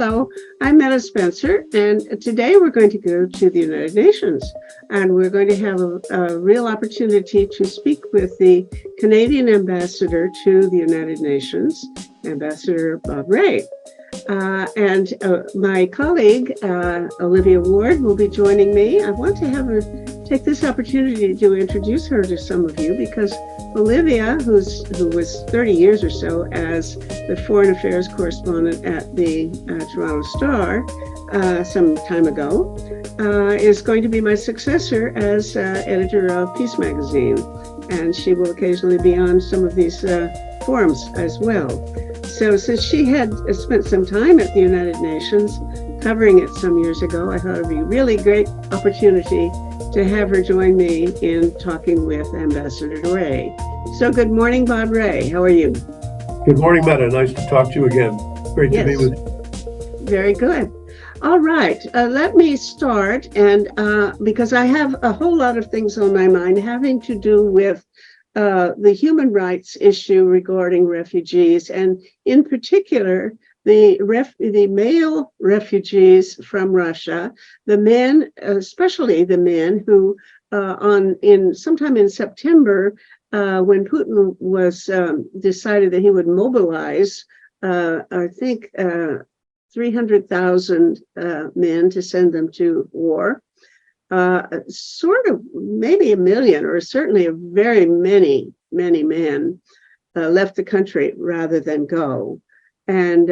Hello, I'm Metta Spencer, and today we're going to go to the United Nations, and we're going to have a real opportunity to speak with the Canadian ambassador to the United Nations, Ambassador Bob Rae. And my colleague, Olivia Ward, will be joining me. I want to have her take this opportunity to introduce her to some of you because Olivia, who was 30 years or so as the foreign affairs correspondent at the Toronto Star some time ago, is going to be my successor as editor of Peace Magazine. And she will occasionally be on some of these forums as well. So since she had spent some time at the United Nations covering it some years ago, I thought it would be a really great opportunity to have her join me in talking with Ambassador Rae. So good morning, Bob Rae. How are you? Good morning, Metta. Nice to talk to you again. Great to be with you. Very good. All right. Let me start, and because I have a whole lot of things on my mind having to do with the human rights issue regarding refugees, and in particular, the male refugees from Russia, the men, especially the men who, sometime in September, when Putin was decided that he would mobilize, I think, 300,000 men to send them to war. Sort of maybe 1 million, or certainly a very many men left the country rather than go. And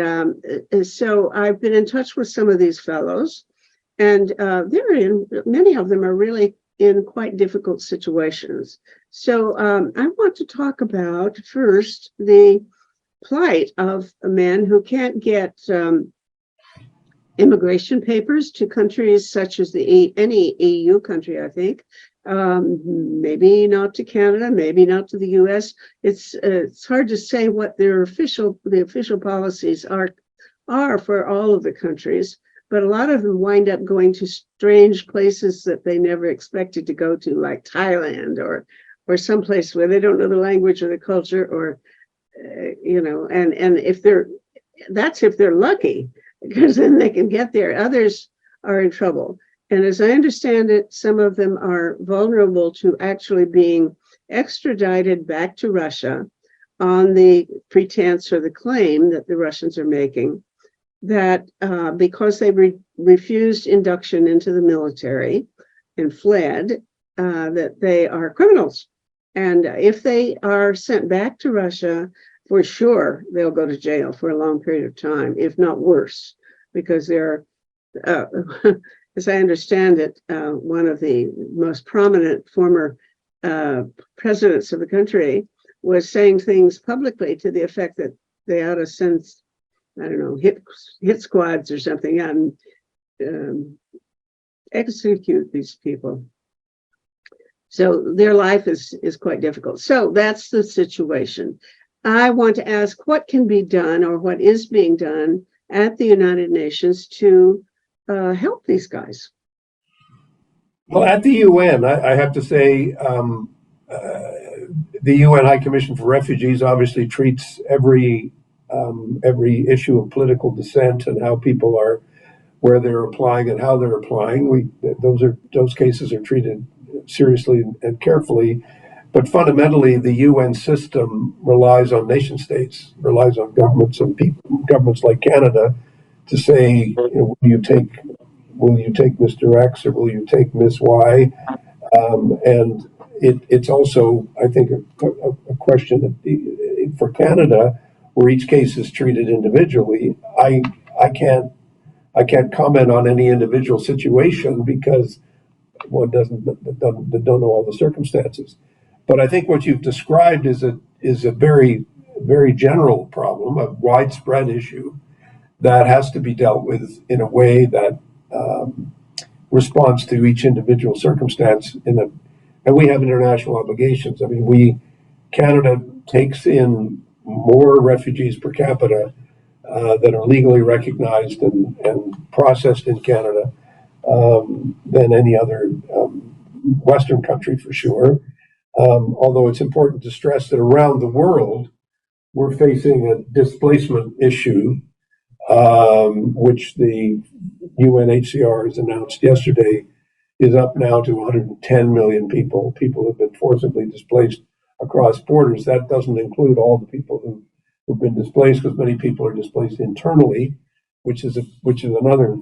so I've been in touch with some of these fellows, and many of them are really in quite difficult situations. So I want to talk about first the plight of men who can't get immigration papers to countries such as any EU country, I think. Maybe not to Canada, maybe not to the US. It's hard to say what the official policies are for all of the countries, but a lot of them wind up going to strange places that they never expected to go to, like Thailand or someplace where they don't know the language or the culture, or and if they're lucky, because then they can get there. Others are in trouble. And as I understand it, some of them are vulnerable to actually being extradited back to Russia on the pretense or the claim that the Russians are making that because they refused induction into the military and fled, that they are criminals. And if they are sent back to Russia, for sure, they'll go to jail for a long period of time, if not worse, because they're, as I understand it, one of the most prominent former presidents of the country was saying things publicly to the effect that they ought to send, I don't know, hit squads or something and execute these people. So their life is quite difficult. So that's the situation. I want to ask what can be done, or what is being done at the United Nations to help these guys. Well, at the UN, I have to say, the UN High Commission for Refugees obviously treats every issue of political dissent and how people are, where they're applying and how they're applying. Those cases are treated seriously and carefully. But fundamentally, the UN system relies on nation states, relies on governments and governments like Canada to say, will you take Mr. X or will you take Miss Y? And it's also, I think, a question that for Canada, where each case is treated individually. I can't comment on any individual situation because one don't know all the circumstances. But I think what you've described is a very, very general problem, a widespread issue that has to be dealt with in a way that responds to each individual circumstance. And we have international obligations. I mean, Canada takes in more refugees per capita that are legally recognized and processed in Canada than any other Western country, for sure. Although it's important to stress that around the world, we're facing a displacement issue which the UNHCR has announced yesterday is up now to 110 million people. People have been forcibly displaced across borders. That doesn't include all the people who've been displaced, because many people are displaced internally, which is another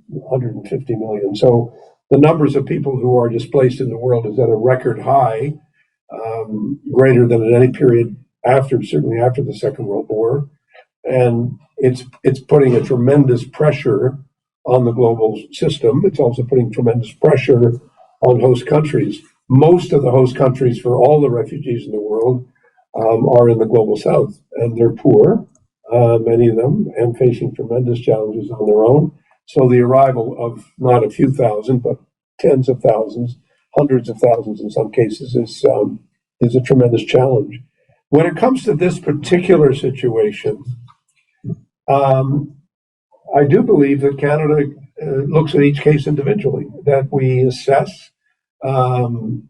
150 million. So the numbers of people who are displaced in the world is at a record high, greater than at any period certainly after the Second World War. And it's putting a tremendous pressure on the global system. It's also putting tremendous pressure on host countries. Most of the host countries for all the refugees in the world are in the global south, and they're poor, many of them, and facing tremendous challenges on their own. So the arrival of not a few thousand, but tens of thousands, hundreds of thousands in some cases, is a tremendous challenge. When it comes to this particular situation, I do believe that Canada looks at each case individually, that we assess the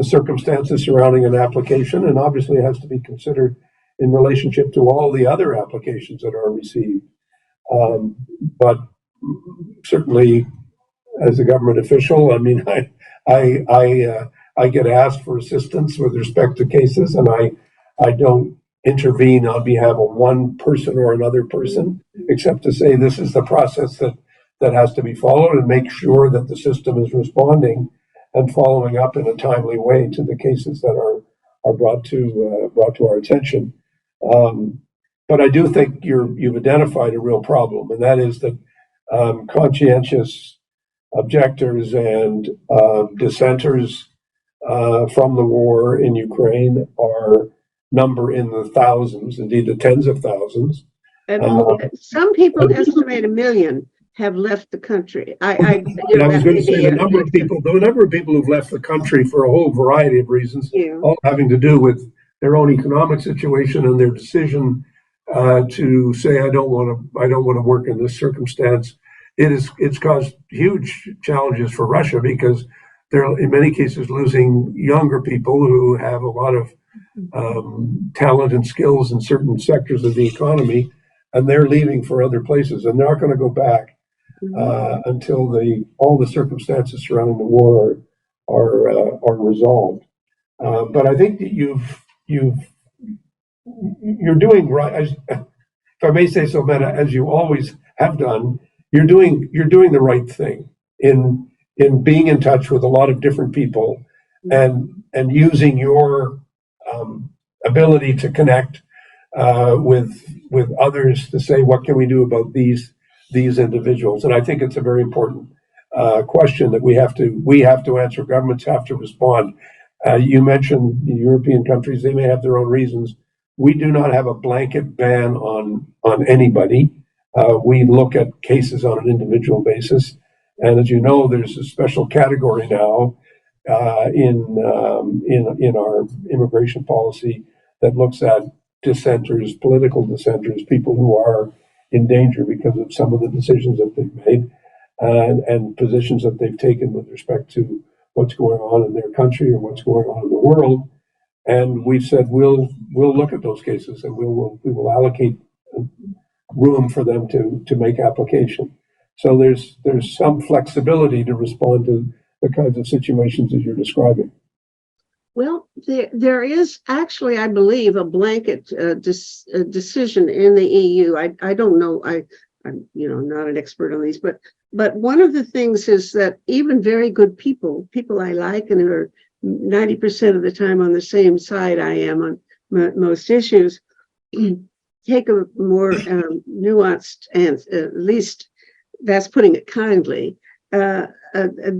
circumstances surrounding an application, and obviously it has to be considered in relationship to all the other applications that are received. But certainly, as a government official, I mean, I get asked for assistance with respect to cases, and I don't intervene on behalf of one person or another person, except to say this is the process that has to be followed, and make sure that the system is responding and following up in a timely way to the cases that are brought to our attention. But I do think you've identified a real problem, and that is that conscientious objectors and dissenters from the war in Ukraine number in the thousands, indeed the tens of thousands. And some people estimate 1 million have left the country. I was going to say the number of people who've left the country for a whole variety of reasons, all having to do with their own economic situation and their decision to say, I don't want to work in this circumstance. It's caused huge challenges for Russia, because they're in many cases losing younger people who have a lot of talent and skills in certain sectors of the economy, and they're leaving for other places, and they're not going to go back until all the circumstances surrounding the war are resolved. But I think that you're doing right, if I may say so, Metta, as you always have done. You're doing the right thing in being in touch with a lot of different people, and using your ability to connect with others to say, what can we do about these individuals? And I think it's a very important question that we have to answer. Governments have to respond. You mentioned the European countries; they may have their own reasons. We do not have a blanket ban on anybody. We look at cases on an individual basis, and as you know, there's a special category now in our immigration policy that looks at dissenters, political dissenters, people who are in danger because of some of the decisions that they've made and positions that they've taken with respect to what's going on in their country or what's going on in the world. And we've said we'll look at those cases, and we will allocate room for them to make application. So there's some flexibility to respond to the kinds of situations as you're describing. Well, there is actually, I believe, a blanket decision in the EU. I don't know. I'm not an expert on these, but one of the things is that even very good people I like and who are 90% of the time on the same side I am on most issues, take a more nuanced, and at least that's putting it kindly, a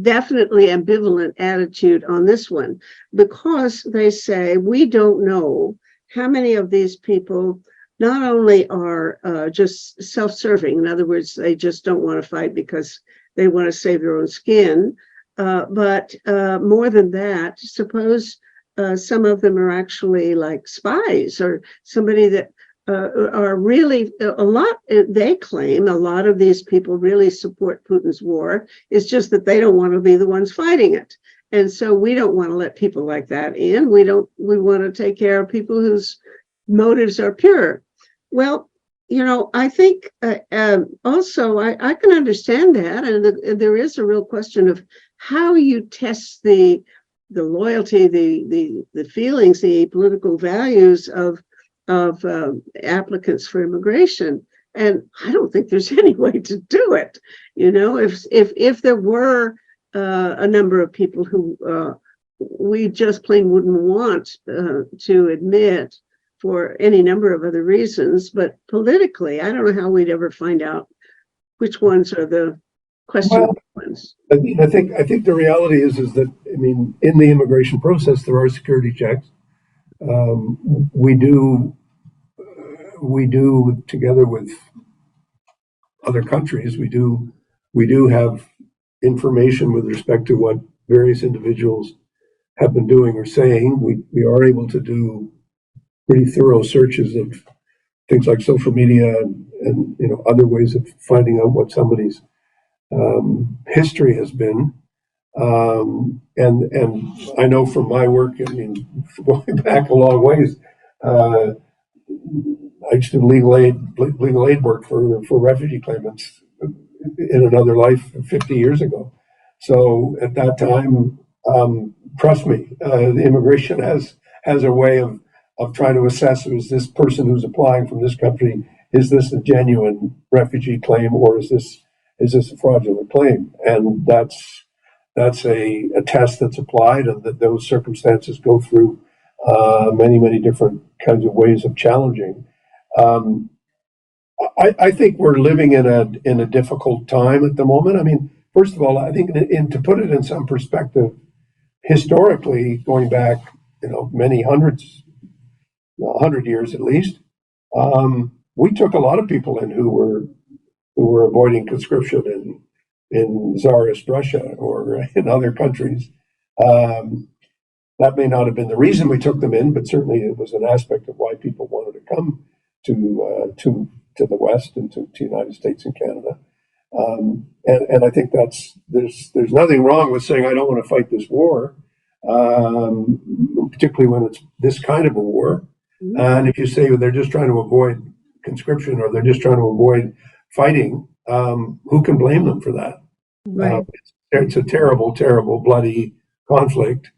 definitely ambivalent attitude on this one, because they say we don't know how many of these people not only are just self-serving, in other words, they just don't want to fight because they want to save their own skin, but more than that, suppose some of them are actually like spies or somebody that are really they claim a lot of these people really support Putin's war. It's just that they don't want to be the ones fighting it. And so we don't want to let people like that in. We want to take care of people whose motives are pure. Well, I think also I can understand that, and there is a real question of how you test the loyalty, the feelings, the political values of applicants for immigration. And I don't think there's any way to do it. If there were a number of people who we just plain wouldn't want to admit for any number of other reasons, but politically, I don't know how we'd ever find out which ones are the questionable ones. I mean, I think the reality is that, I mean, in the immigration process there are security checks. We do together with other countries. We do have information with respect to what various individuals have been doing or saying. We are able to do pretty thorough searches of things like social media and other ways of finding out what somebody's history has been. And I know from my work, I mean, going back a long ways, I used to do legal aid work for refugee claimants in another life 50 years ago. So at that time, trust me, the immigration has a way of trying to assess, is this person who's applying from this country, is this a genuine refugee claim, or is this a fraudulent claim? And that's a test that's applied, and that those circumstances go through many different kinds of ways of challenging. I think we're living in a difficult time at the moment. I mean, first of all, I think to put it in some perspective, historically, going back many hundreds, 100 years at least, we took a lot of people in who were avoiding conscription in Tsarist Russia or in other countries. That may not have been the reason we took them in, but certainly it was an aspect of why people wanted to come to the West and to the United States and Canada. And I think there's nothing wrong with saying I don't want to fight this war, particularly when it's this kind of a war. And if you say they're just trying to avoid conscription, or they're just trying to avoid fighting, who can blame them for that? Right. It's a terrible, terrible, bloody conflict,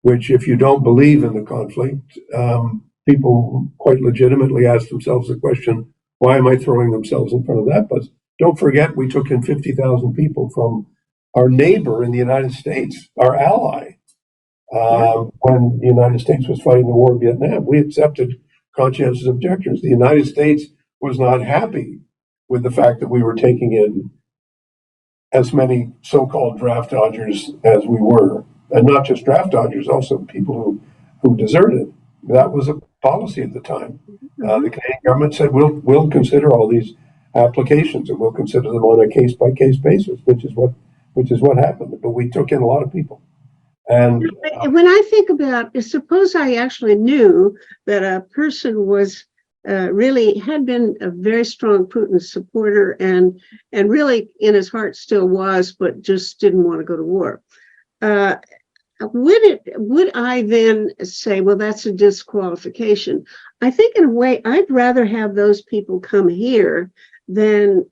which, if you don't believe in the conflict, people quite legitimately ask themselves the question, why am I throwing themselves in front of that bus? Don't forget, we took in 50,000 people from our neighbor in the United States, our ally. When the United States was fighting the war in Vietnam, we accepted conscientious objectors. The United States was not happy with the fact that we were taking in as many so-called draft dodgers as we were, and not just draft dodgers, also people who deserted. That was a policy at the time. The Canadian government said, we'll consider all these applications, and we'll consider them on a case-by-case basis, which is what happened. But we took in a lot of people. And when I think about, suppose I actually knew that a person was really had been a very strong Putin supporter, and really in his heart still was, but just didn't want to go to war. Would I then say, well, that's a disqualification? I think in a way, I'd rather have those people come here than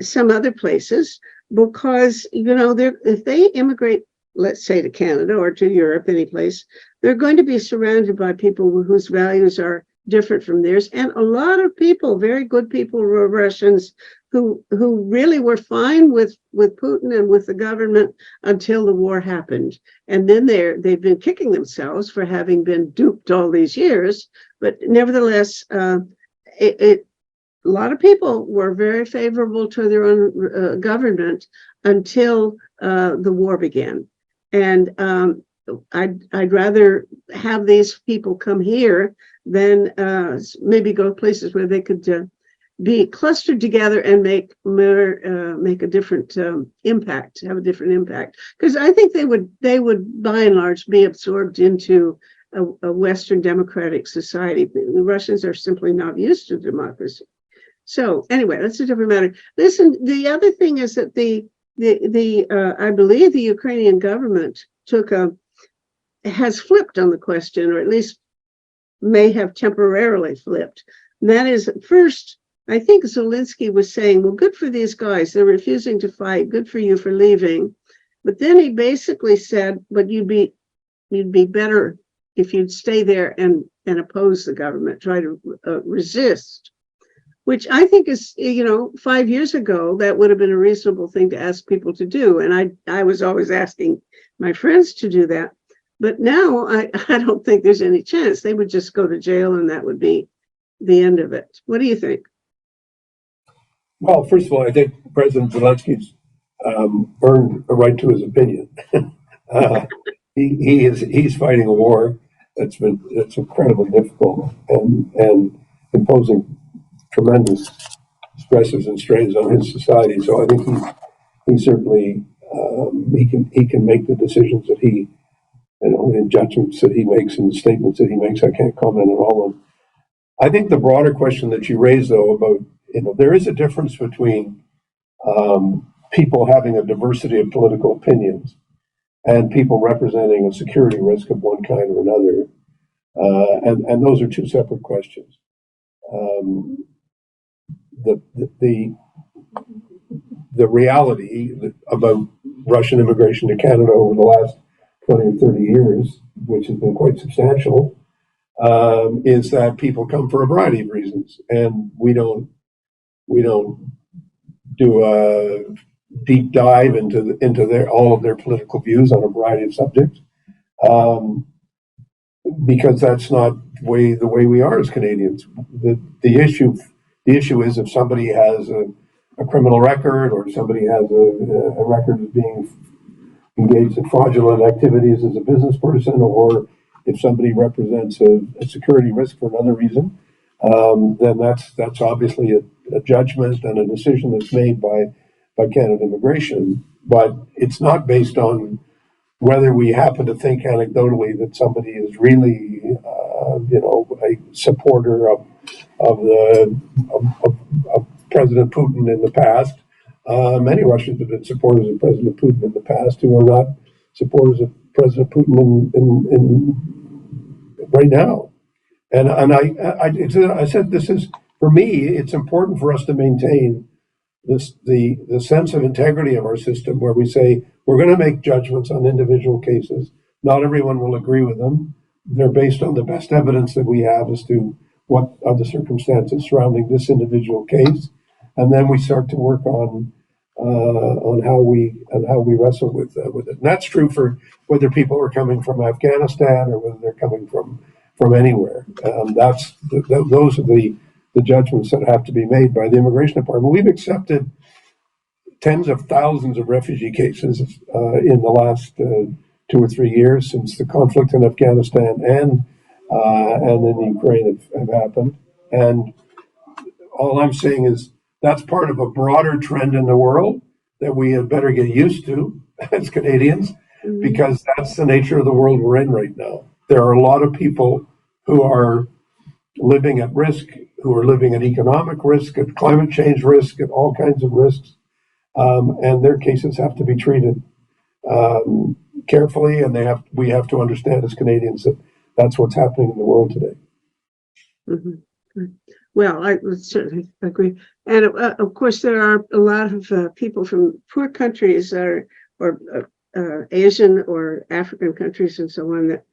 some other places, because if they immigrate, let's say to Canada or to Europe, any place, they're going to be surrounded by people whose values are different from theirs. And a lot of people, very good people, were Russians who really were fine with Putin and with the government until the war happened. And then they've been kicking themselves for having been duped all these years. But nevertheless, a lot of people were very favorable to their own government until the war began. And I'd rather have these people come here than maybe go places where they could be clustered together and make a different impact, have a different impact. Because I think they would by and large be absorbed into a Western democratic society. The Russians are simply not used to democracy. So anyway, that's a different matter. Listen, the other thing is that I believe the Ukrainian government has flipped on the question, or at least may have temporarily flipped. And that is, at first, I think Zelensky was saying, well, good for these guys. They're refusing to fight. Good for you for leaving. But then he basically said, but you'd be better if you'd stay there and oppose the government, try to resist, which I think is, 5 years ago, that would have been a reasonable thing to ask people to do. And I was always asking my friends to do that. But now I don't think there's any chance. They would just go to jail and that would be the end of it. What do you think? Well, first of all, I think President Zelensky's earned a right to his opinion. He's fighting a war that's incredibly difficult and imposing tremendous stresses and strains on his society. So I think he certainly he can make the decisions that he, and judgments that he makes and statements that he makes. I can't comment on all of them. I think the broader question that you raised, though, about there is a difference between people having a diversity of political opinions and people representing a security risk of one kind or another, and those are two separate questions. The reality about Russian immigration to Canada over the last 20 or 30 years, which has been quite substantial, is that people come for a variety of reasons, and we don't do a deep dive into all of their political views on a variety of subjects, because that's not the way we are as Canadians. The issue is if somebody has a criminal record, or somebody has a record of being engaged in fraudulent activities as a business person, or if somebody represents a security risk for another reason, then that's obviously a judgment and a decision that's made by Canada Immigration. But it's not based on whether we happen to think anecdotally that somebody is really, a supporter of President Putin in the past. Many Russians have been supporters of President Putin in the past who are not supporters of President Putin in right now. And I said, this is, for me, it's important for us to maintain the sense of integrity of our system, where we say we're going to make judgments on individual cases. Not everyone will agree with them. They're based on the best evidence that we have as to what are the circumstances surrounding this individual case, and then we start to work on how we wrestle with it. And that's true for whether people are coming from Afghanistan or whether they're coming from anywhere. Those are the judgments that have to be made by the Immigration Department. We've accepted tens of thousands of refugee cases in the last 2 or 3 years since the conflict in Afghanistan and in Ukraine have happened. And all I'm saying is that's part of a broader trend in the world that we had better get used to as Canadians, because that's the nature of the world we're in right now. There are a lot of people who are living at risk, who are living at economic risk, at climate change risk, at all kinds of risks, and their cases have to be treated carefully, and we have to understand as Canadians that that's what's happening in the world today. Mm-hmm. Well, I would certainly agree. And of course, there are a lot of people from poor countries or Asian or African countries and so on that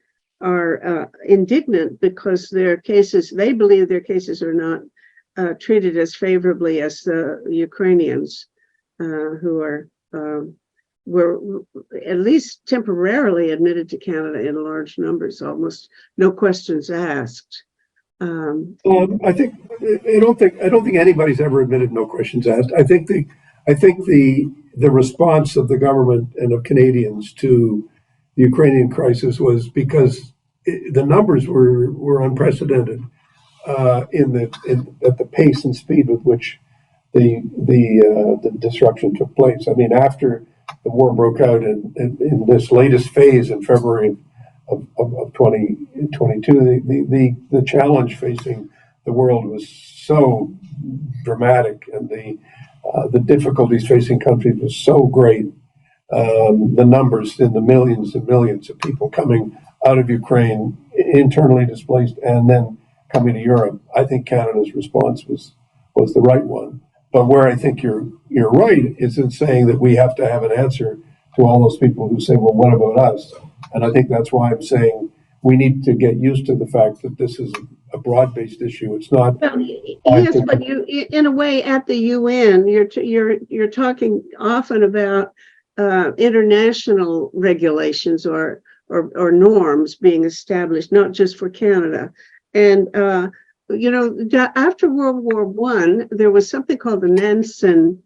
are indignant because they believe their cases are not treated as favorably as the Ukrainians who were at least temporarily admitted to Canada in large numbers, almost no questions asked. I don't think anybody's ever admitted no questions asked. I think the response of the government and of Canadians to the Ukrainian crisis was because the numbers were unprecedented at the pace and speed with which the disruption took place. I mean, after the war broke out in this latest phase in February of 2022, the challenge facing the world was so dramatic, and the difficulties facing countries was so great. The numbers in the millions and millions of people coming out of Ukraine, internally displaced, and then coming to Europe, I think Canada's response was the right one. But where I think you're right is in saying that we have to have an answer to all those people who say, well, what about us? And I think that's why I'm saying we need to get used to the fact that this is a broad-based issue. It's not. Well, yes, but in a way, at the UN, you're talking often about international regulations or norms being established, not just for Canada. And after World War I, there was something called the Nansen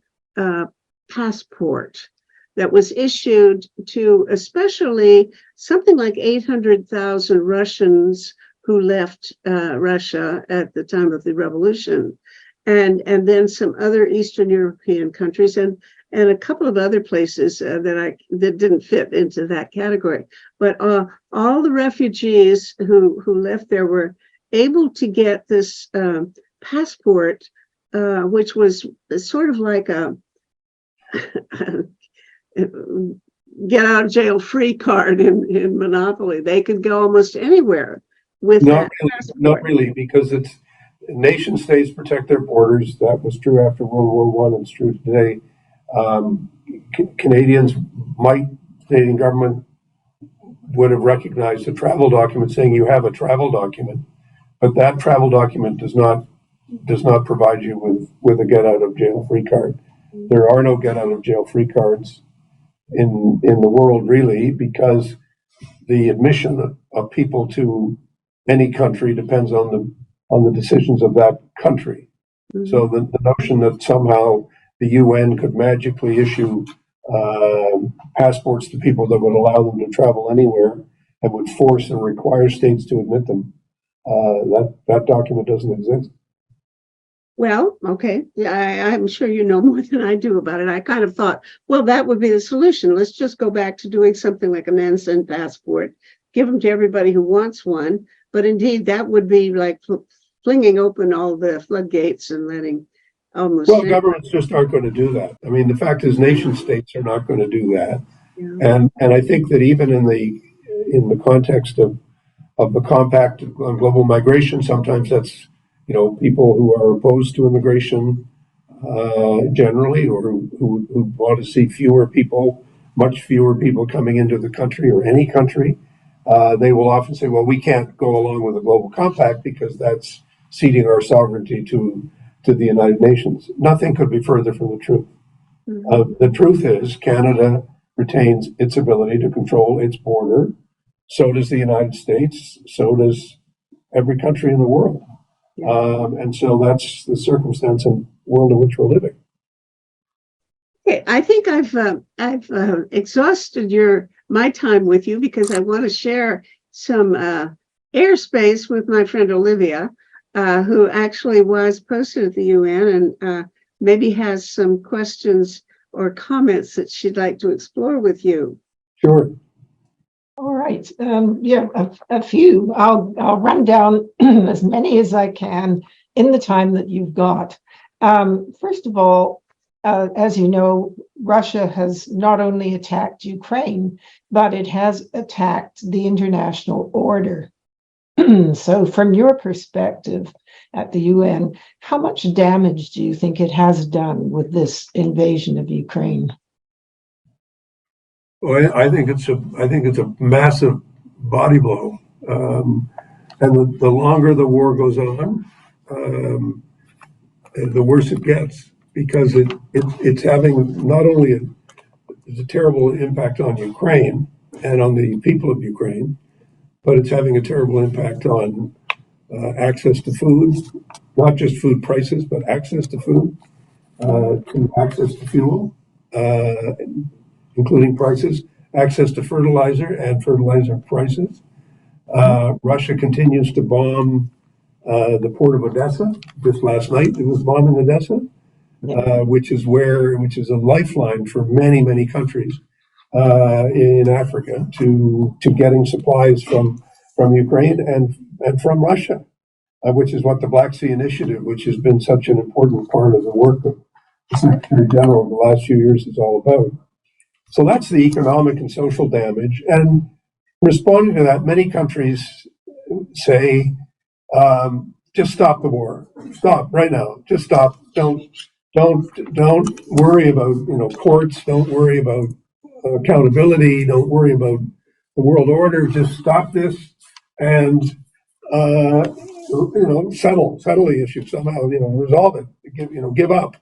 passport that was issued to especially something like 800,000 Russians who left Russia at the time of the revolution, and then some other Eastern European countries and a couple of other places that didn't fit into that category. But all the refugees who left there were able to get this passport, which was sort of like a get out of jail free card in Monopoly. They could go almost anywhere with that passport. Not really, because it's nation states protect their borders. That was true after World War I, and it's true today. Canadian government would have recognized a travel document saying you have a travel document, but that travel document does not provide you with a get out of jail free card. There are no get out of jail free cards in the world, really, because the admission of people to any country depends on the decisions of that country. Mm-hmm. So the notion that somehow the UN could magically issue passports to people that would allow them to travel anywhere and would force and require states to admit them, that document doesn't exist. Well, okay. Yeah, I'm sure you know more than I do about it. I kind of thought, well, that would be the solution. Let's just go back to doing something like a Nansen passport, give them to everybody who wants one. But indeed, that would be like flinging open all the floodgates and letting almost. Well, governments just aren't going to do that. I mean, the fact is, nation states are not going to do that. Yeah. And I think that even in the context of the Compact on Global Migration, sometimes that's people who are opposed to immigration generally, or who want to see much fewer people coming into the country or any country. They will often say, well, we can't go along with the Global Compact because that's ceding our sovereignty to the United Nations. Nothing could be further from the truth. Mm-hmm. The truth is Canada retains its ability to control its border. So does the United States. So does every country in the world. Yeah. And so that's the circumstance and world in which we're living. Okay, I think I've exhausted my time with you because I want to share some airspace with my friend Olivia, who actually was posted at the UN and maybe has some questions or comments that she'd like to explore with you. Sure. All right. A few. I'll run down as many as I can in the time that you've got. First of all, as you know, Russia has not only attacked Ukraine, but it has attacked the international order. So from your perspective at the UN, how much damage do you think it has done with this invasion of Ukraine? Well, I think it's a massive body blow, and the longer the war goes on, the worse it gets, because it's having not only a terrible impact on Ukraine and on the people of Ukraine, but it's having a terrible impact on access to food, not just food prices, but access to food, access to fuel. Including prices, access to fertilizer and fertilizer prices. Russia continues to bomb the port of Odessa. Just last night, it was bombing Odessa, which is a lifeline for many, many countries in Africa to getting supplies from Ukraine and from Russia, which is what the Black Sea Initiative, which has been such an important part of the work of the Secretary General in the last few years, is all about. So that's the economic and social damage. And responding to that, many countries say, just stop the war. Stop right now. Just stop. Don't worry about, courts. Don't worry about accountability. Don't worry about the world order. Just stop this and settle the issue somehow. Resolve it. Give up.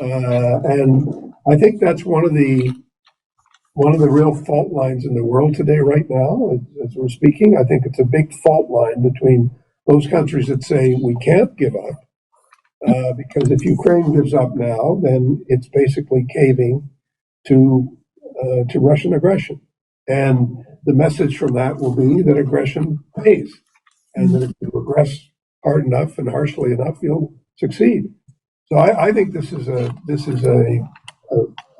And I think that's one of the real fault lines in the world today, right now, as we're speaking. I think it's a big fault line between those countries that say we can't give up, because if Ukraine gives up now, then it's basically caving to Russian aggression, and the message from that will be that aggression pays, and that if you aggress hard enough and harshly enough, you'll succeed. So I think this is a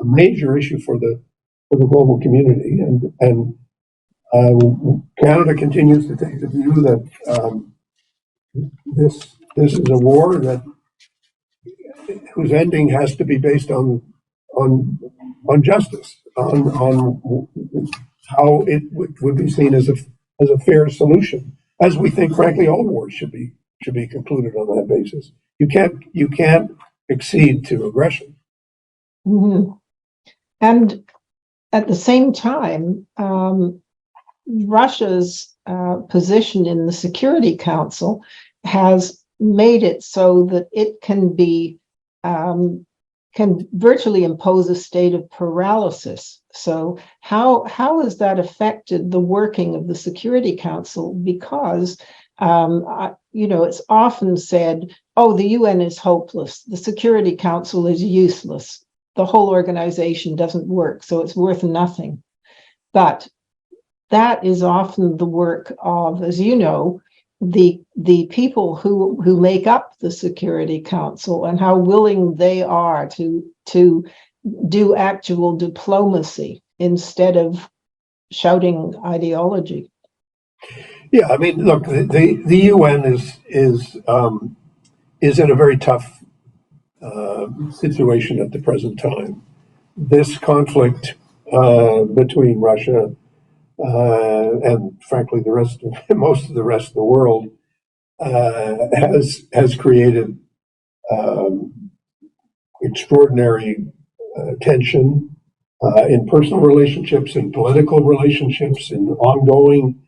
major issue for the global community, and Canada continues to take the view that this is a war whose ending has to be based on justice, on how it would be seen as a fair solution, as we think, frankly, all wars should be concluded on that basis. You can't accede to aggression. Mm-hmm. And at the same time, Russia's position in the Security Council has made it so that it can virtually impose a state of paralysis. So how has that affected the working of the Security Council? Because it's often said, "Oh, the UN is hopeless. The Security Council is useless. The whole organization doesn't work, so it's worth nothing." But that is often the work of, as you know, the people who make up the Security Council, and how willing they are to do actual diplomacy instead of shouting ideology. Yeah, I mean, look, the UN is in a very tough situation at the present time. This conflict between Russia and, frankly, most of the rest of the world has created extraordinary tension in personal relationships, in political relationships, in ongoing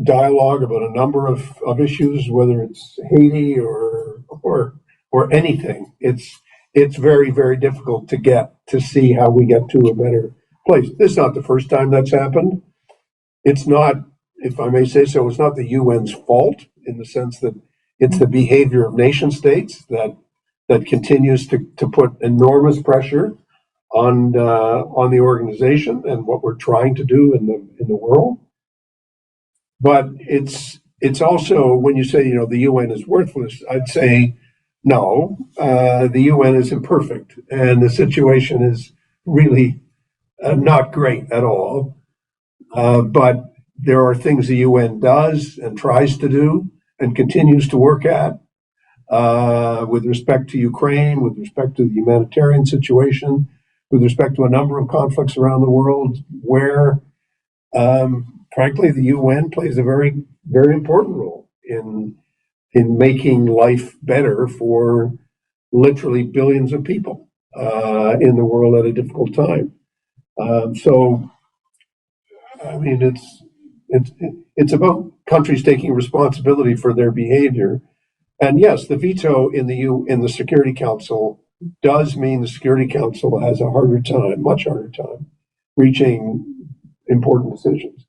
dialogue about a number of issues, whether it's Haiti or anything. It's very, very difficult to see how we get to a better place. This is not the first time that's happened. It's not, if I may say so, it's not the UN's fault, in the sense that it's the behavior of nation states that continues to put enormous pressure on the organization and what we're trying to do in the world. But it's also, when you say, the UN is worthless, I'd say no. The UN is imperfect, and the situation is really not great at all. But there are things the UN does and tries to do and continues to work at with respect to Ukraine, with respect to the humanitarian situation, with respect to a number of conflicts around the world where, frankly, the UN plays a very, very important role in making life better for literally billions of people in the world at a difficult time. So, I mean, it's about countries taking responsibility for their behavior. And yes, the veto in the Security Council does mean the Security Council has a much harder time, reaching important decisions.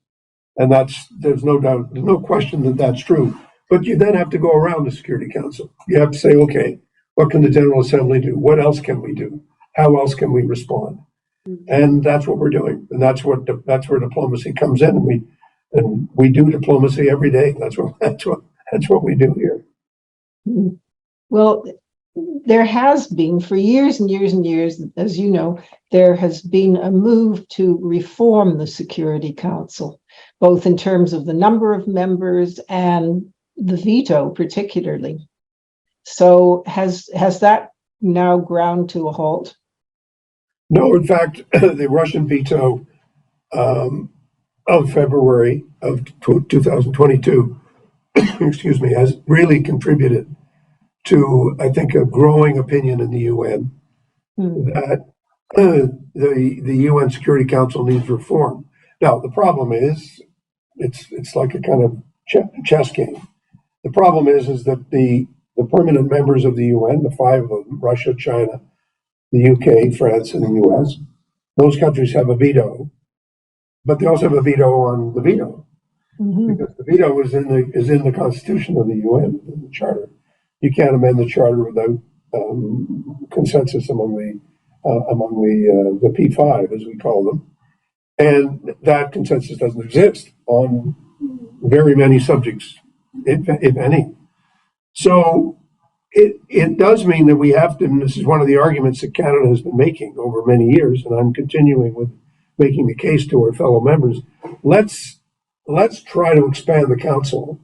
And there's no doubt, there's no question that that's true. But you then have to go around the Security Council. You have to say, okay, what can the General Assembly do? What else can we do? How else can we respond? And that's what we're doing. And that's where diplomacy comes in. And we do diplomacy every day. That's what we do here. Well, there has been, for years and years and years, as you know, there has been a move to reform the Security Council, both in terms of the number of members and the veto particularly. So has that now ground to a halt? No, in fact, the Russian veto of February of 2022 excuse me, has really contributed to, I think, a growing opinion in the UN that the UN Security Council needs reform. Now, the problem is, it's like a kind of chess game. The problem is that the permanent members of the UN, the five of them, Russia, China, the UK, France, and the US, those countries have a veto, but they also have a veto on the veto, because the veto is in the Constitution of the UN, in the Charter. You can't amend the Charter without consensus among the P5, as we call them, and that consensus doesn't exist on very many subjects, if any. So it does mean that we have to, and this is one of the arguments that Canada has been making over many years, and I'm continuing with making the case to our fellow members. Let's try to expand the council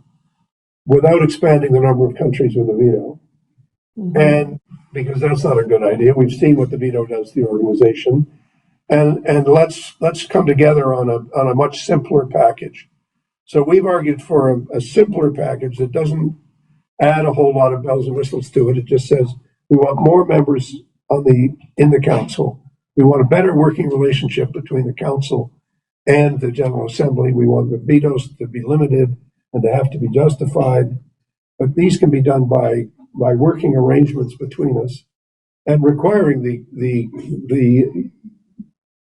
without expanding the number of countries with a veto. And because that's not a good idea. We've seen what the veto does to the organization. And let's come together on a much simpler package. So we've argued for a simpler package that doesn't add a whole lot of bells and whistles to it. It just says we want more members in the council. We want a better working relationship between the council and the General Assembly. We want the vetoes to be limited and to have to be justified. But these can be done by working arrangements between us and requiring the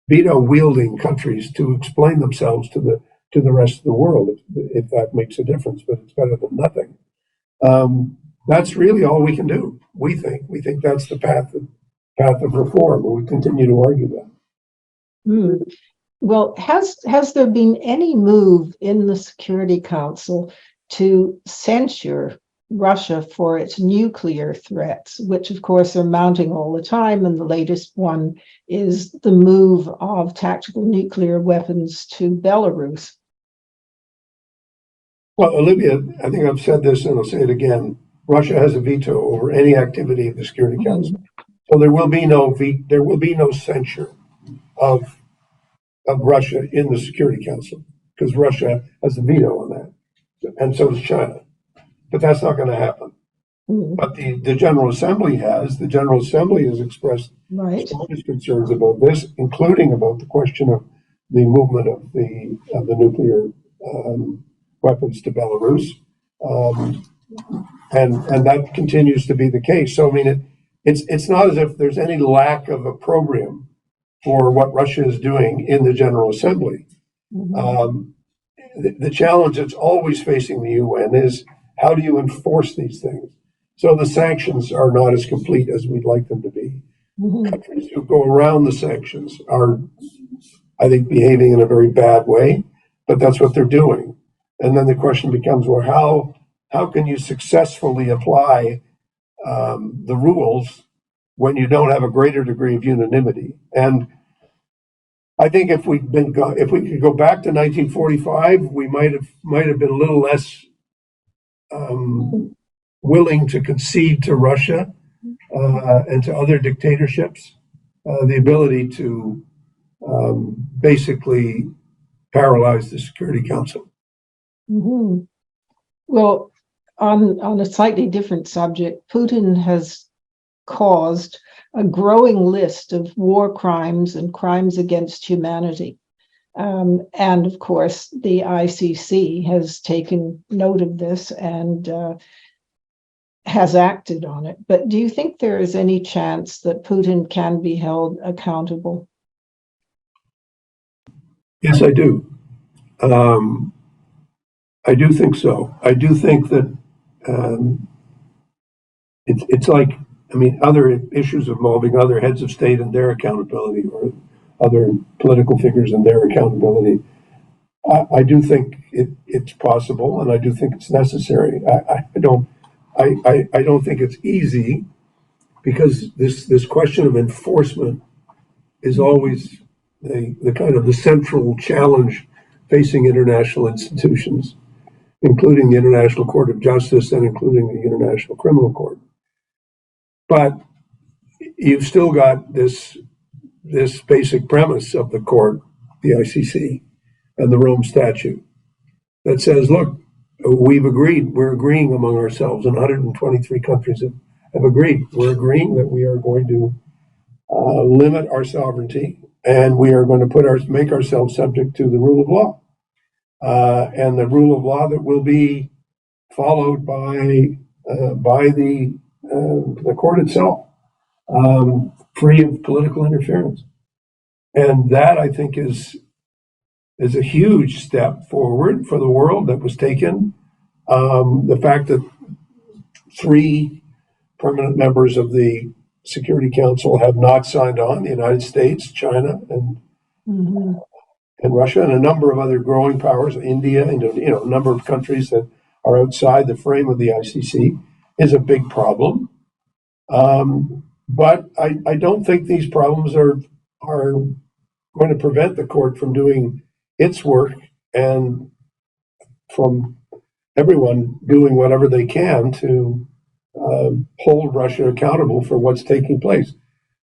veto wielding countries to explain themselves to the rest of the world, if that makes a difference. But it's better than nothing. That's really all we can do. We think that's the path of reform, and we continue to argue that. Well, has there been any move in the Security Council to censure Russia for its nuclear threats, which of course are mounting all the time, and the latest one is the move of tactical nuclear weapons to Belarus? Well, Olivia, I think I've said this and I'll say it again. Russia has a veto over any activity of the Security Council. So there will be no censure of Russia in the Security Council, because Russia has a veto on that, and so does China. But that's not going to happen. But the General Assembly has. The General Assembly has expressed strongest concerns about this, including about the question of the movement of the nuclear weapons to Belarus, and that continues to be the case. So I mean, it's not as if there's any lack of a program for what Russia is doing in the General Assembly. The challenge that's always facing the UN is, how do you enforce these things? So the sanctions are not as complete as we'd like them to be. Countries who go around the sanctions are, I think, behaving in a very bad way, but that's what they're doing. And then the question becomes, well, how can you successfully apply the rules when you don't have a greater degree of unanimity? And I think if we could go back to 1945, we might have been a little less willing to concede to Russia and to other dictatorships the ability to basically paralyze the Security Council. Well, on a slightly different subject, Putin has caused a growing list of war crimes and crimes against humanity. And of course, the ICC has taken note of this and has acted on it. But do you think there is any chance that Putin can be held accountable? Yes, I do. I do think so. I do think that it's like, I mean, other issues involving other heads of state and their accountability, or other political figures and their accountability. I do think it's possible, and I do think it's necessary. I don't think it's easy, because this question of enforcement is always the kind of the central challenge facing international institutions, including the International Court of Justice and including the International Criminal Court. But you've still got this basic premise of the court, the ICC, and the Rome Statute, that says, look, we've agreed, we're agreeing among ourselves, and 123 countries have agreed. We're agreeing that we are going to limit our sovereignty, and we are going to make ourselves subject to the rule of law. And the rule of law that will be followed by the court itself, free of political interference. And that, I think, is a huge step forward for the world that was taken. The fact that 3 permanent members of the Security Council have not signed on, the United States, China, and Russia, and a number of other growing powers, India, and a number of countries that are outside the frame of the ICC, is a big problem. But I don't think these problems are going to prevent the court from doing its work and from everyone doing whatever they can to hold Russia accountable for what's taking place.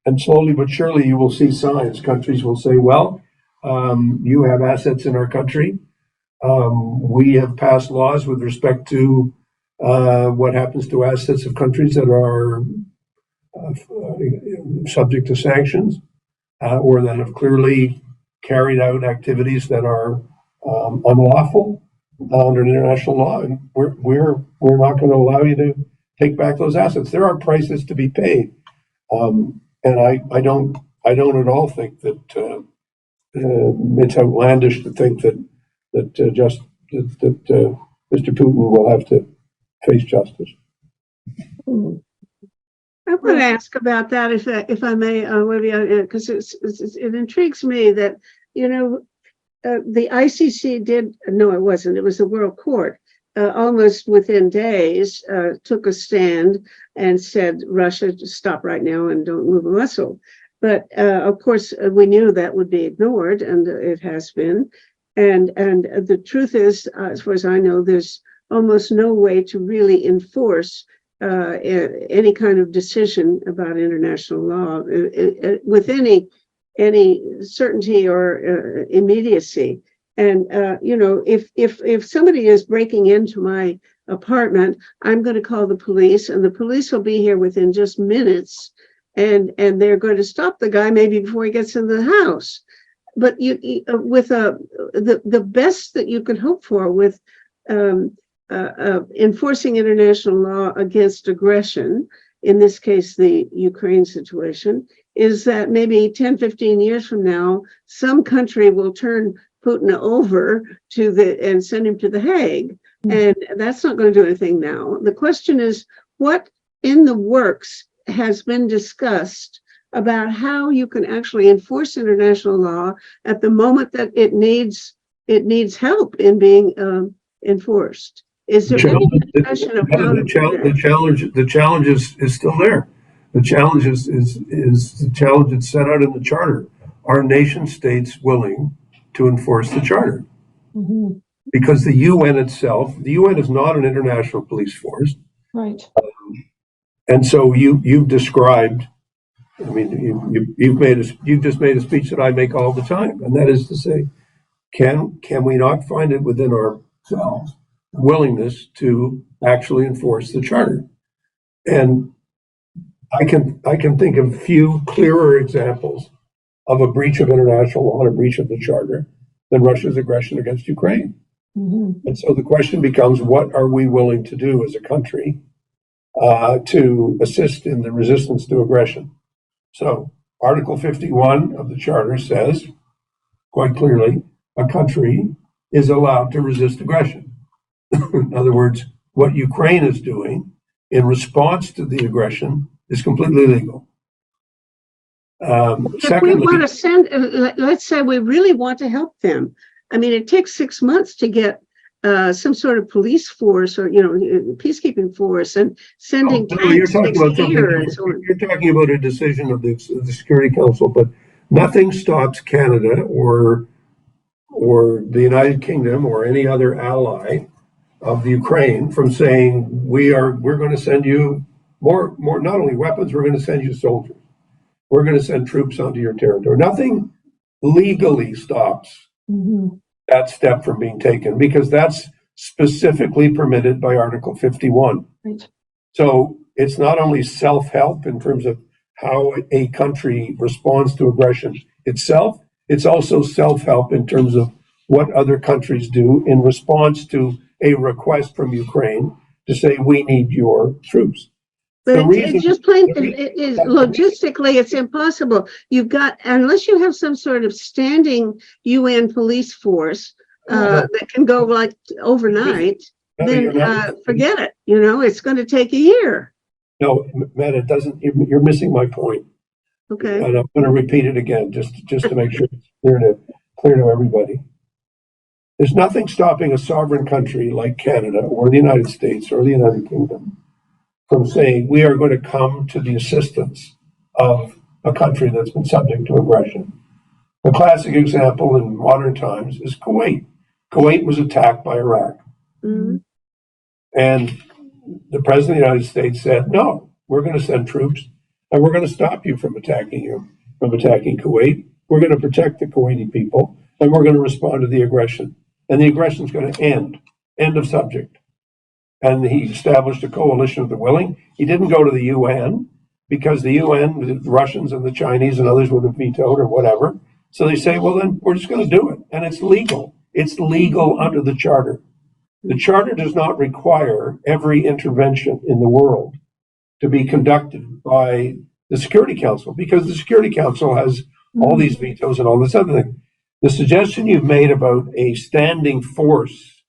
And slowly but surely you will see signs. Countries will say, well, you have assets in our country. We have passed laws with respect to what happens to assets of countries that are subject to sanctions or that have clearly carried out activities that are unlawful under international law, and we're not going to allow you to take back those assets. There are prices to be paid, and I don't at all think that it's outlandish to think that Mr. Putin will have to face justice. I want to ask about that, if I may, Olivia, because it intrigues me that, the ICC it wasn't, it was the World Court, almost within days, took a stand and said, Russia, just stop right now and don't move a muscle. But of course, we knew that would be ignored, and it has been. And the truth is, as far as I know, there's almost no way to really enforce any kind of decision about international law with any certainty or immediacy. And if somebody is breaking into my apartment, I'm going to call the police, and the police will be here within just minutes, and they're going to stop the guy maybe before he gets in the house. But with the best that you could hope for with enforcing international law against aggression, in this case, the Ukraine situation, is that maybe 10, 15 years from now, some country will turn Putin over and send him to The Hague. And that's not going to do anything now. The question is, what in the works has been discussed about how you can actually enforce international law at the moment that it needs help in being enforced? Is there any discussion of how to do that? The challenge is still there. The challenge is the challenge that's set out in the Charter. Are nation states willing to enforce the Charter? Mm-hmm. Because the UN itself, the UN is not an international police force. Right. And so you've described, I mean, you've just made a speech that I make all the time, and that is to say, can we not find it within ourselves willingness to actually enforce the Charter? And I can think of few clearer examples of a breach of international law and a breach of the Charter than Russia's aggression against Ukraine. Mm-hmm. And so the question becomes, what are we willing to do as a country to assist in the resistance to aggression? So Article 51 of the Charter says quite clearly, a country is allowed to resist aggression. In other words, what Ukraine is doing in response to the aggression is completely legal. If we want to send, let's say we really want to help them. I mean, it takes 6 months to get some sort of police force or, peacekeeping force and sending tanks next year and so on. You're talking about a decision of the Security Council, but nothing stops Canada or the United Kingdom or any other ally of the Ukraine from saying we're going to send you more not only weapons, we're going to send you soldiers. We're going to send troops onto your territory. Nothing legally stops that step from being taken, because that's specifically permitted by Article 51. Right. So it's not only self-help in terms of how a country responds to aggression itself, it's also self-help in terms of what other countries do in response to a request from Ukraine to say, we need your troops. But The reason, it's just plain, the reason- it is logistically, it's impossible. You've got, unless you have some sort of standing UN police force that can go like overnight, No, then you're not. forget it. You know, it's going to take a year. No, Matt, it doesn't, you're missing my point. Okay. And I'm going to repeat it again, just to make sure it's clear to everybody. There's nothing stopping a sovereign country like Canada or the United States or the United Kingdom from saying we are going to come to the assistance of a country that's been subject to aggression. The classic example in modern times is Kuwait. Kuwait was attacked by Iraq. Mm-hmm. And the President of the United States said, no, we're going to send troops and we're going to stop you from attacking Kuwait. We're going to protect the Kuwaiti people and we're going to respond to the aggression. And the aggression is going to end. End of subject. And he established a coalition of the willing. He didn't go to the UN because the UN, the Russians and the Chinese and others would have vetoed or whatever. So they say, well, then we're just going to do it. And it's legal. It's legal under the Charter. The Charter does not require every intervention in the world to be conducted by the Security Council because the Security Council has all these vetoes and all this other thing. The suggestion you've made about a standing force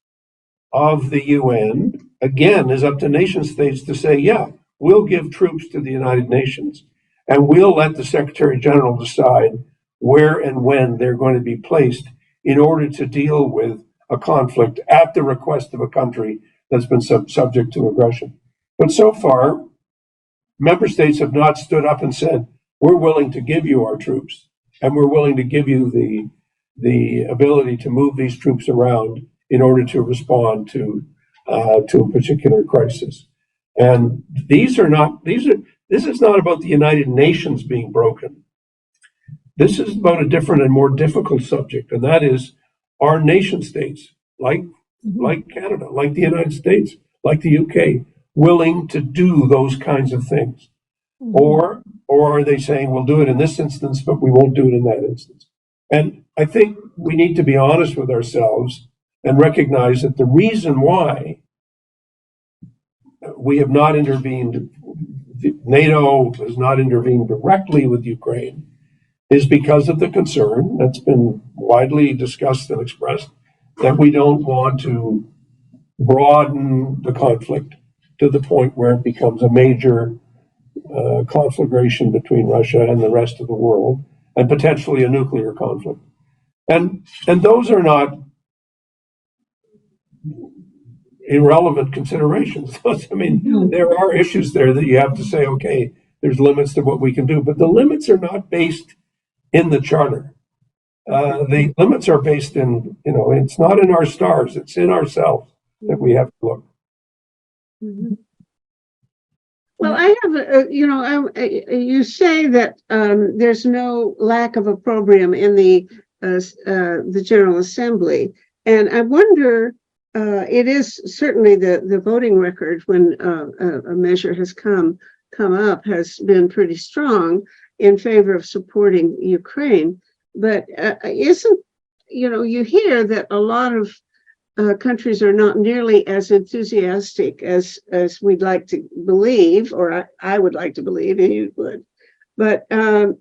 of the UN, again, is up to nation states to say, yeah, we'll give troops to the United Nations and we'll let the Secretary General decide where and when they're going to be placed in order to deal with a conflict at the request of a country that's been subject to aggression. But so far, member states have not stood up and said, we're willing to give you our troops and we're willing to give you the ability to move these troops around in order to respond to a particular crisis. And this is not about the United Nations being broken. This is about a different and more difficult subject, and that is, are nation states like Canada, like the United States, like the UK, willing to do those kinds of things? Or are they saying, we'll do it in this instance, but we won't do it in that instance? And I think we need to be honest with ourselves and recognize that the reason why we have not intervened, NATO has not intervened directly with Ukraine, is because of the concern that's been widely discussed and expressed that we don't want to broaden the conflict to the point where it becomes a major conflagration between Russia and the rest of the world, and potentially a nuclear conflict. And those are not irrelevant considerations. I mean, there are issues there that you have to say, okay, there's limits to what we can do, but the limits are not based in the Charter. The limits are based in, it's not in our stars, it's in ourselves that we have to look. Mm-hmm. Well, I have, you say that there's no lack of opprobrium in the General Assembly, and I wonder, it is certainly the voting record when a measure has come up has been pretty strong in favor of supporting Ukraine, but isn't, you hear that a lot of countries are not nearly as enthusiastic as we'd like to believe, or I would like to believe, and you would. But and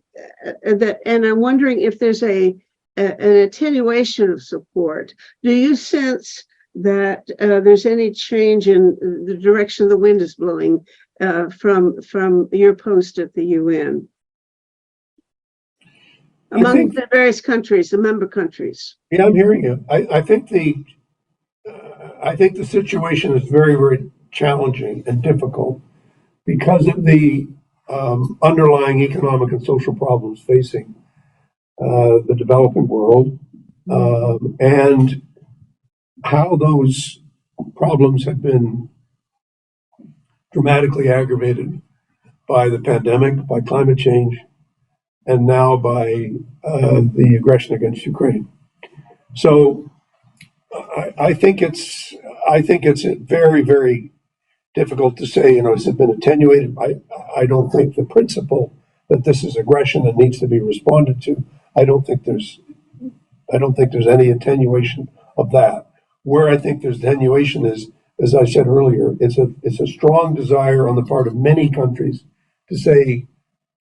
I'm wondering if there's an attenuation of support. Do you sense that there's any change in the direction the wind is blowing from your post at the UN among the various countries, the member countries? Yeah, I'm hearing you. I think the situation is very, very challenging and difficult because of the underlying economic and social problems facing the developing world, and how those problems have been dramatically aggravated by the pandemic, by climate change, and now by the aggression against Ukraine. So I think I think it's very, very difficult to say, has it been attenuated? I don't think the principle that this is aggression and needs to be responded to, I don't think there's any attenuation of that. Where I think there's attenuation is, as I said earlier, it's a strong desire on the part of many countries to say,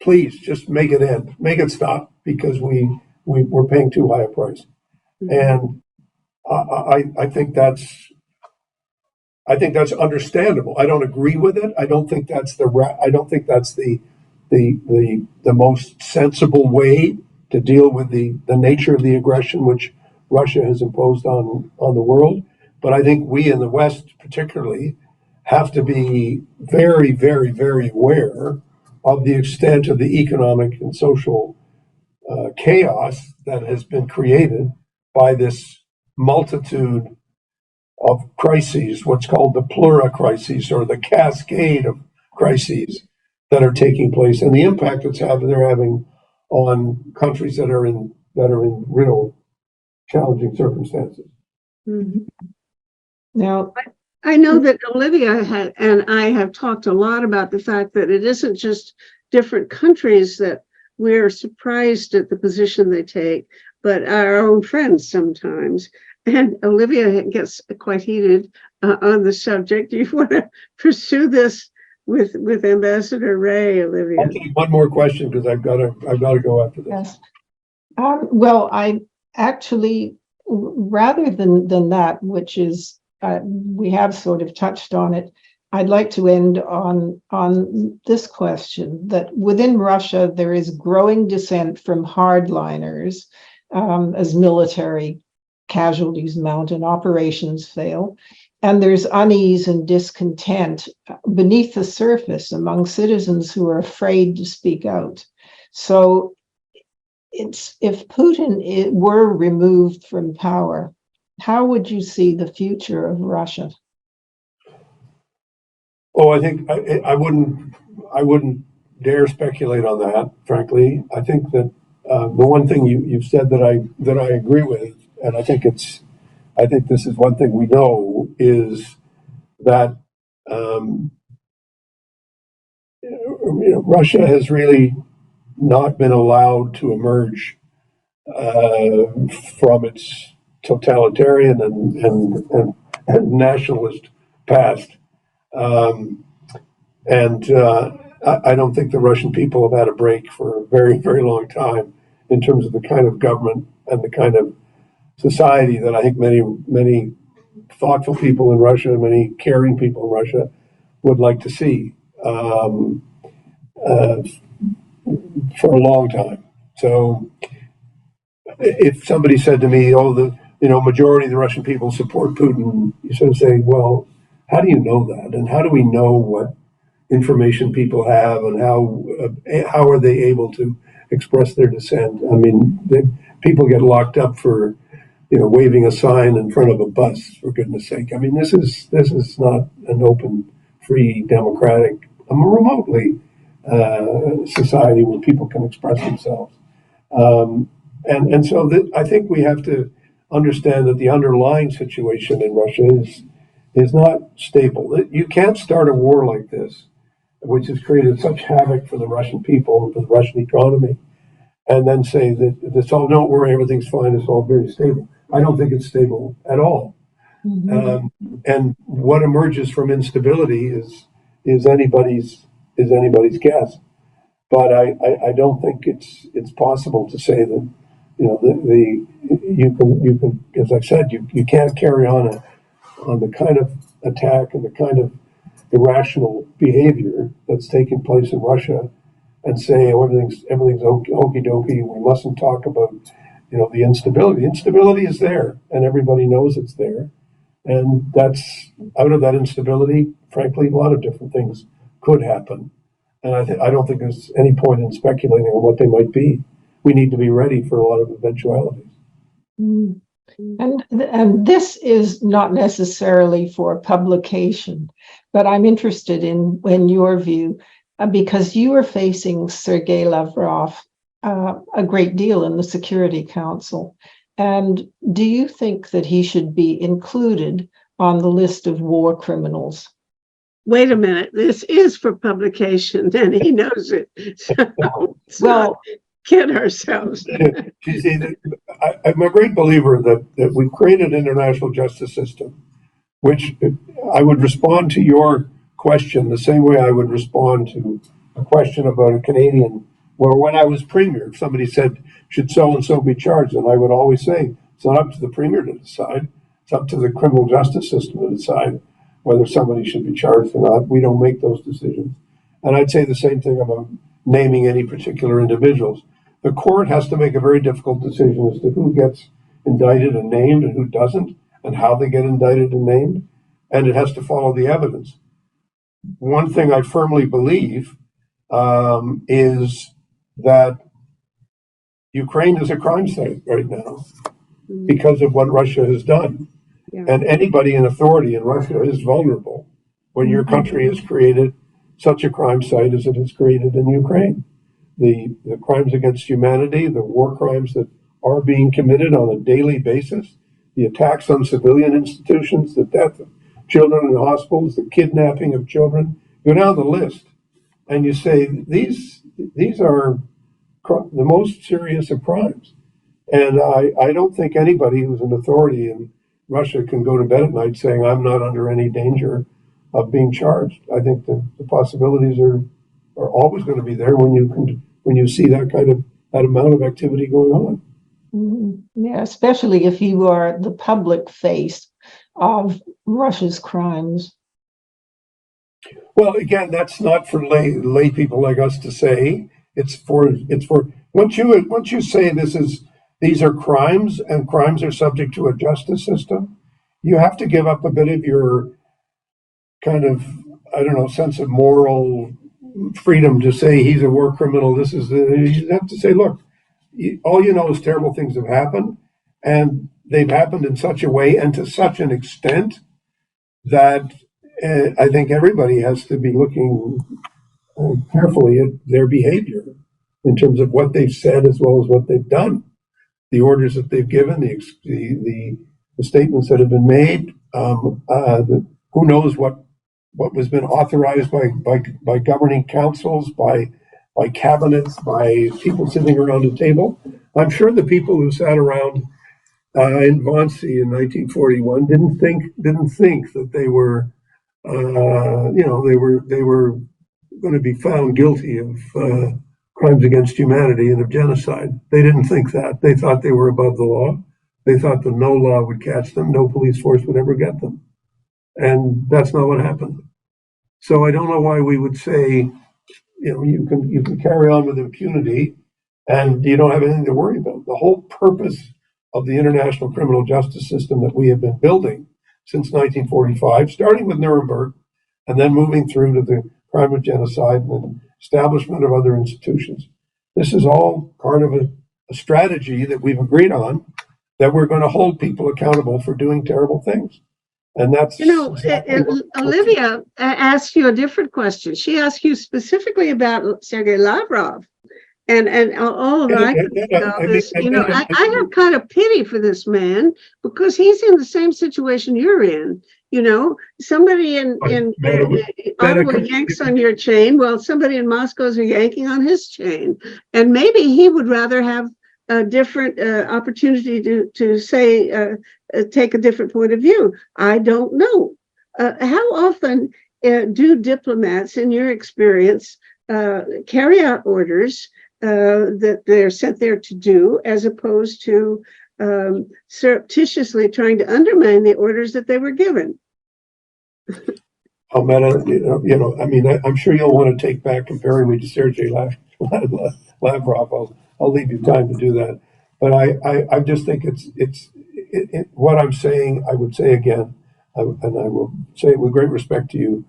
please just make it end, make it stop, because we're paying too high a price. And I think that's understandable. I don't agree with it. I don't think that's the most sensible way to deal with the nature of the aggression which Russia has imposed on the world. But I think we in the West particularly have to be very, very, very aware of the extent of the economic and social chaos that has been created by this multitude of crises, what's called the plura crises, or the cascade of crises that are taking place, and the impact they're having on countries that are in real challenging circumstances. Mhm. Now, I know that Olivia and I have talked a lot about the fact that it isn't just different countries that we're surprised at the position they take, but our own friends sometimes. And Olivia gets quite heated on the subject. Do you want to pursue this with Ambassador Rae, Olivia? I'll take one more question because I've got to go after this. yes. Well, I actually, rather than that, which is we have sort of touched on it, I'd like to end on this question, that within Russia there is growing dissent from hardliners as military casualties mount and operations fail. And there's unease and discontent beneath the surface among citizens who are afraid to speak out. So if Putin were removed from power, how would you see the future of Russia? Oh, I think I wouldn't dare speculate on that, frankly. I think that the one thing you've said that I agree with, and I think this is one thing we know, is that Russia has really not been allowed to emerge from its totalitarian and nationalist past. I don't think the Russian people have had a break for a very, very long time in terms of the kind of government and the kind of society that I think many thoughtful people in Russia and many caring people in Russia would like to see for a long time. So if somebody said to me, "Oh, the majority of the Russian people support Putin," you sort of say, "Well, how do you know that? And how do we know what information people have, and how are they able to express their dissent?" I mean, people get locked up for waving a sign in front of a bus, for goodness sake. I mean, this is not an open, free, democratic, remotely society where people can express themselves. And so I think we have to understand that the underlying situation in Russia is not stable. You can't start a war like this, which has created such havoc for the Russian people and for the Russian economy, and then say that don't worry, everything's fine, it's all very stable. I don't think it's stable at all. Mm-hmm. And what emerges from instability is anybody's guess. But I don't think it's possible to say that you can, as I said, you can't carry on the kind of attack and the kind of irrational behavior that's taking place in Russia and say everything's okie dokie. We mustn't talk about the instability. The instability is there, and everybody knows it's there. And that's out of that instability, frankly, a lot of different things could happen. And I don't think there's any point in speculating on what they might be. We need to be ready for a lot of eventualities. Mm. And this is not necessarily for publication, but I'm interested in your view, because you are facing Sergei Lavrov a great deal in the Security Council. And do you think that he should be included on the list of war criminals. Wait a minute, this is for publication and he knows it. So Well, kid ourselves. You see, I'm a great believer that we've created an international justice system, which I would respond to your question the same way I would respond to a question about a Canadian, where when I was premier, if somebody said, should so-and-so be charged, and I would always say, it's not up to the premier to decide, it's up to the criminal justice system to decide whether somebody should be charged or not. We don't make those decisions. And I'd say the same thing about naming any particular individuals. The court has to make a very difficult decision as to who gets indicted and named and who doesn't, and how they get indicted and named, and it has to follow the evidence. One thing I firmly believe is that Ukraine is a crime site right now because of what Russia has done. Yeah. And anybody in authority in Russia is vulnerable when your country has created such a crime site as it has created in Ukraine. The crimes against humanity, the war crimes that are being committed on a daily basis, the attacks on civilian institutions, the death of children in hospitals, the kidnapping of children, go down the list. And you say, these are the most serious of crimes. And I don't think anybody who's an authority in Russia can go to bed at night saying, I'm not under any danger of being charged. I think the possibilities are always going to be there when you see that amount of activity going on. Yeah, especially if you are the public face of Russia's crimes. Well, again, that's not for lay people like us to say. It's for once you say these are crimes and crimes are subject to a justice system, you have to give up a bit of your kind of, I don't know, sense of moral freedom to say he's a war criminal. You have to say, look, all you know is terrible things have happened, and they've happened in such a way and to such an extent that I think everybody has to be looking carefully at their behavior in terms of what they've said as well as what they've done, the orders that they've given, the statements that have been made. Who knows what was been authorized by governing councils, by cabinets, by people sitting around a table. I'm sure the people who sat around in Wannsee in 1941 didn't think that they were, they were going to be found guilty of crimes against humanity and of genocide. They didn't think that. They thought they were above the law. They thought that no law would catch them, no police force would ever get them. And that's not what happened. So I don't know why we would say, you can carry on with impunity and you don't have anything to worry about. The whole purpose of the international criminal justice system that we have been building since 1945, starting with Nuremberg and then moving through to the crime of genocide and the establishment of other institutions. This is all part of a strategy that we've agreed on, that we're going to hold people accountable for doing terrible things. And that's Olivia asked you a different question. She asked you specifically about Sergei Lavrov, and all that I can think of is, I have kind of pity for this man because he's in the same situation you're in. Somebody in Ottawa yanks on your chain, well, somebody in Moscow's yanking on his chain, and maybe he would rather have a different opportunity to say, take a different point of view. I don't know. How often do diplomats, in your experience, carry out orders that they're sent there to do, as opposed to surreptitiously trying to undermine the orders that they were given? Metta, I'm sure you'll want to take back comparing me to Sergei Lavrov. I'll leave you time to do that. But I just think it's what I'm saying, I would say again, and I will say it with great respect to you.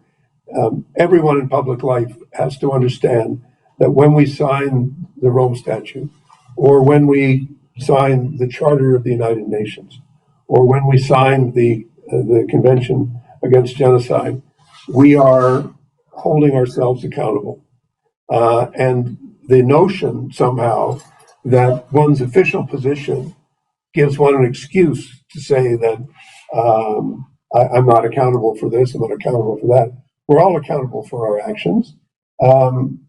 Everyone in public life has to understand that when we sign the Rome Statute, or when we sign the Charter of the United Nations, or when we sign the Convention Against Genocide, we are holding ourselves accountable. And the notion somehow that one's official position gives one an excuse to say that I'm not accountable for this, I'm not accountable for that. We're all accountable for our actions. And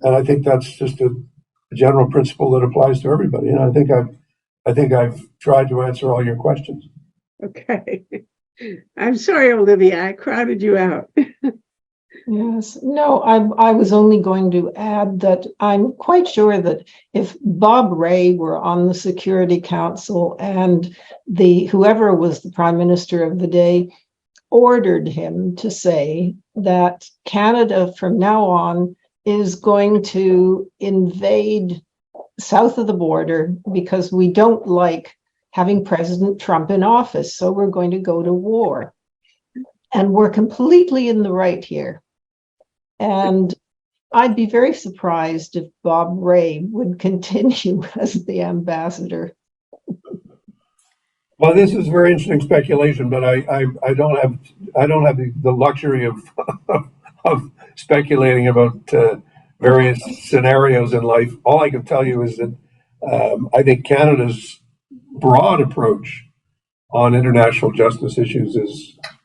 I think that's just a general principle that applies to everybody. And I think I've tried to answer all your questions. Okay. I'm sorry, Olivia, I crowded you out. Yes, no, I was only going to add that I'm quite sure that if Bob Rae were on the Security Council and whoever was the Prime Minister of the day ordered him to say that Canada from now on is going to invade south of the border because we don't like having President Trump in office, so we're going to go to war. And we're completely in the right here. And I'd be very surprised if Bob Rae would continue as the ambassador. Well, this is very interesting speculation, but I don't have the luxury of of speculating about various scenarios in life. All I can tell you is that I think Canada's broad approach on international justice issues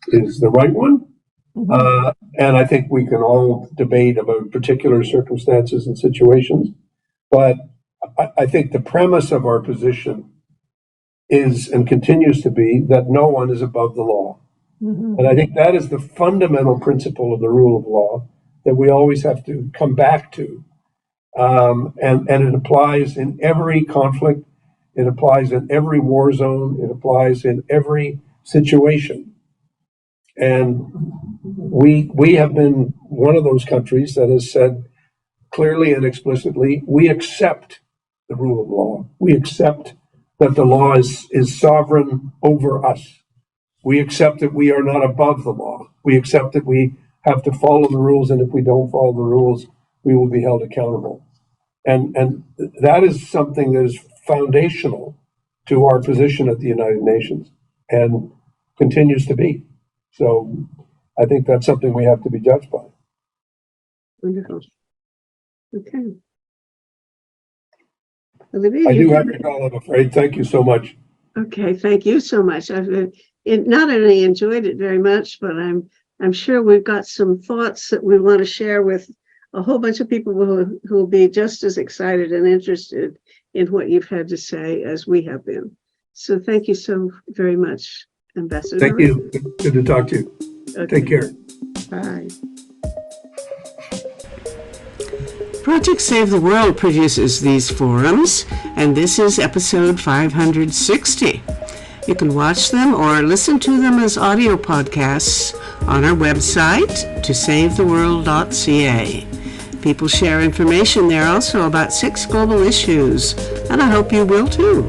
is the right one. And I think we can all debate about particular circumstances and situations. But I think the premise of our position is and continues to be that no one is above the law. And I think that is the fundamental principle of the rule of law that we always have to come back to. And it applies in every conflict. It applies in every war zone. It applies in every situation. And we have been one of those countries that has said clearly and explicitly, we accept the rule of law. We accept that the law is sovereign over us. We accept that we are not above the law. We accept that we have to follow the rules, and if we don't follow the rules, we will be held accountable. And that is something that is foundational to our position at the United Nations and continues to be. So I think that's something we have to be judged by. Wonderful. Okay. Olivia, I do have to go, I'm afraid. Thank you so much. Okay, thank you so much. I've not only enjoyed it very much, but I'm sure we've got some thoughts that we want to share with a whole bunch of people who will be just as excited and interested in what you've had to say as we have been. So thank you so very much, Ambassador. Thank you. Good to talk to you. Okay. Take care. Bye. Project Save the World produces these forums, and this is episode 560. You can watch them or listen to them as audio podcasts on our website, tosavetheworld.ca. People share information there also about 6 global issues, and I hope you will too.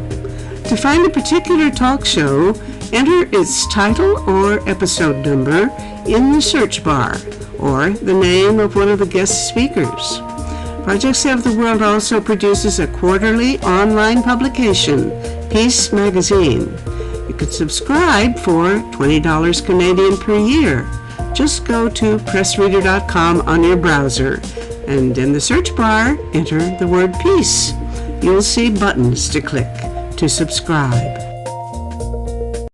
To find a particular talk show, enter its title or episode number in the search bar, or the name of one of the guest speakers. Project Save the World also produces a quarterly online publication, Peace Magazine. You can subscribe for $20 Canadian per year. Just go to pressreader.com on your browser, and in the search bar, enter the word peace. You'll see buttons to click to subscribe.